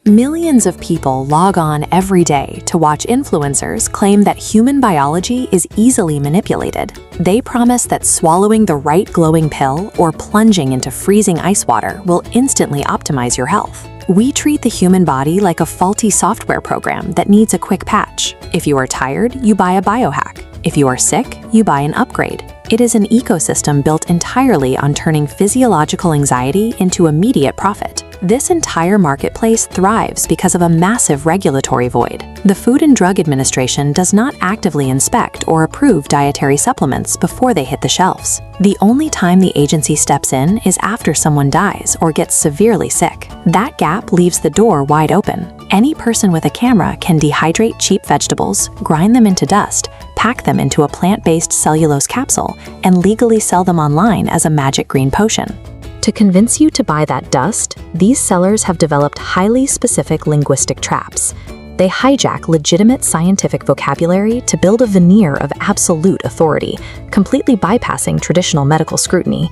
Millions of people log on every day to watch influencers claim that human biology is easily manipulated. They promise that swallowing the right glowing pill or plunging into freezing ice water will instantly optimize your health. We treat the human body like a faulty software program that needs a quick patch. If you are tired, you buy a biohack. If you are sick, you buy an upgrade. It is an ecosystem built entirely on turning physiological anxiety into immediate profit. This entire marketplace thrives because of a massive regulatory void. The Food and Drug Administration does not actively inspect or approve dietary supplements before they hit the shelves. The only time the agency steps in is after someone dies or gets severely sick. That gap leaves the door wide open. Any person with a camera can dehydrate cheap vegetables, grind them into dust, pack them into a plant-based cellulose capsule, and legally sell them online as a magic green potion. To convince you to buy that dust, these sellers have developed highly specific linguistic traps. They hijack legitimate scientific vocabulary to build a veneer of absolute authority, completely bypassing traditional medical scrutiny.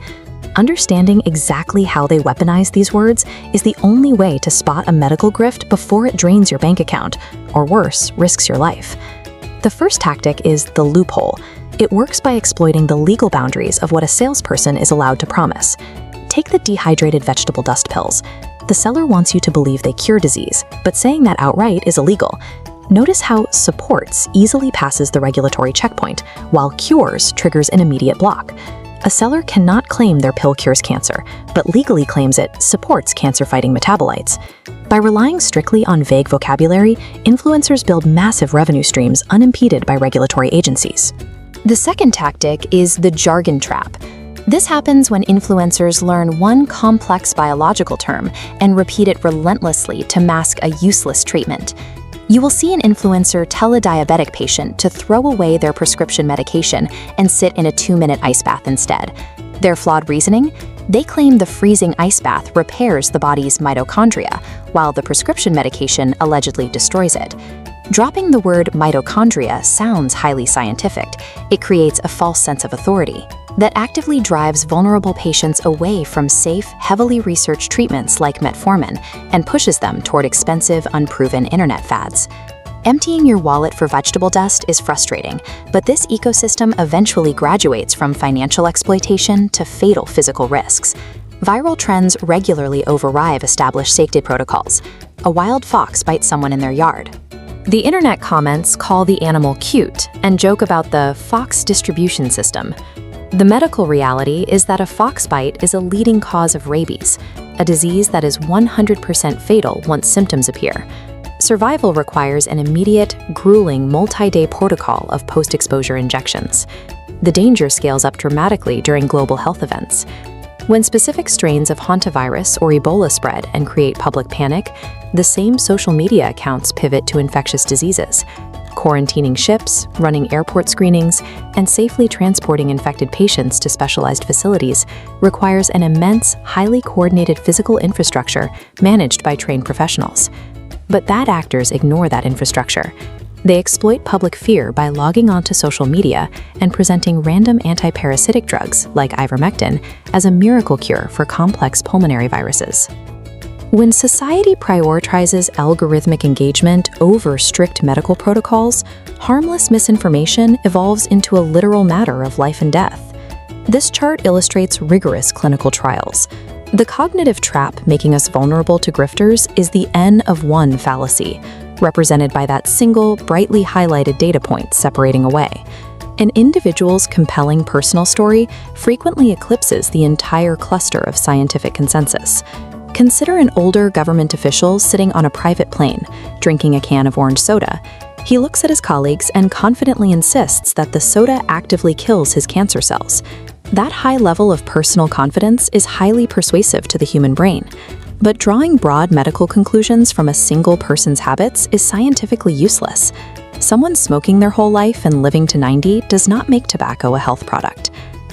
Understanding exactly how they weaponize these words is the only way to spot a medical grift before it drains your bank account, or worse, risks your life. The first tactic is the loophole. It works by exploiting the legal boundaries of what a salesperson is allowed to promise. Take the dehydrated vegetable dust pills. The seller wants you to believe they cure disease, but saying that outright is illegal. Notice how supports easily passes the regulatory checkpoint, while cures triggers an immediate block. A seller cannot claim their pill cures cancer, but legally claims it supports cancer-fighting metabolites. By relying strictly on vague vocabulary, influencers build massive revenue streams unimpeded by regulatory agencies. The second tactic is the jargon trap. This happens when influencers learn one complex biological term and repeat it relentlessly to mask a useless treatment. You will see an influencer tell a diabetic patient to throw away their prescription medication and sit in a 2-minute ice bath instead. Their flawed reasoning? They claim the freezing ice bath repairs the body's mitochondria, while the prescription medication allegedly destroys it. Dropping the word mitochondria sounds highly scientific. It creates a false sense of authority that actively drives vulnerable patients away from safe, heavily researched treatments like metformin and pushes them toward expensive, unproven internet fads. Emptying your wallet for vegetable dust is frustrating, but this ecosystem eventually graduates from financial exploitation to fatal physical risks. Viral trends regularly override established safety protocols. A wild fox bites someone in their yard. The internet comments call the animal cute and joke about the fox distribution system. The medical reality is that a fox bite is a leading cause of rabies, a disease that is 100% fatal once symptoms appear. Survival requires an immediate, grueling, multi-day protocol of post-exposure injections. The danger scales up dramatically during global health events. When specific strains of hantavirus or Ebola spread and create public panic, the same social media accounts pivot to infectious diseases. Quarantining ships, running airport screenings, and safely transporting infected patients to specialized facilities requires an immense, highly coordinated physical infrastructure managed by trained professionals. But bad actors ignore that infrastructure. They exploit public fear by logging onto social media and presenting random antiparasitic drugs like ivermectin as a miracle cure for complex pulmonary viruses. When society prioritizes algorithmic engagement over strict medical protocols, harmless misinformation evolves into a literal matter of life and death. This chart illustrates rigorous clinical trials. The cognitive trap making us vulnerable to grifters is the N of 1 fallacy, represented by that single, brightly highlighted data point separating away. An individual's compelling personal story frequently eclipses the entire cluster of scientific consensus. Consider an older government official sitting on a private plane, drinking a can of orange soda. He looks at his colleagues and confidently insists that the soda actively kills his cancer cells. That high level of personal confidence is highly persuasive to the human brain. But drawing broad medical conclusions from a single person's habits is scientifically useless. Someone smoking their whole life and living to 90 does not make tobacco a health product.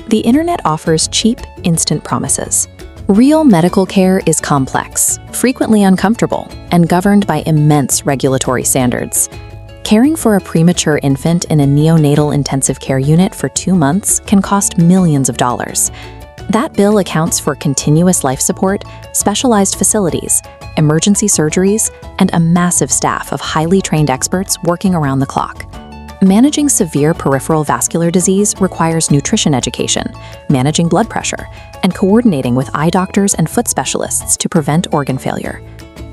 The internet offers cheap, instant promises. Real medical care is complex, frequently uncomfortable, and governed by immense regulatory standards. Caring for a premature infant in a neonatal intensive care unit for 2 months can cost millions of dollars. That bill accounts for continuous life support, specialized facilities, emergency surgeries, and a massive staff of highly trained experts working around the clock. Managing severe peripheral vascular disease requires nutrition education, managing blood pressure, and coordinating with eye doctors and foot specialists to prevent organ failure.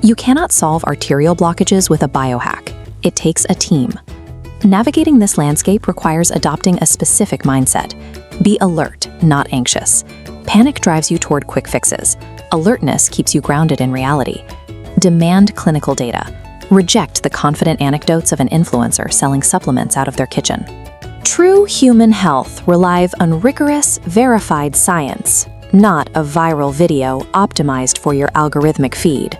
You cannot solve arterial blockages with a biohack. It takes a team. Navigating this landscape requires adopting a specific mindset. Be alert, not anxious. Panic drives you toward quick fixes. Alertness keeps you grounded in reality. Demand clinical data. Reject the confident anecdotes of an influencer selling supplements out of their kitchen. True human health relies on rigorous, verified science, not a viral video optimized for your algorithmic feed.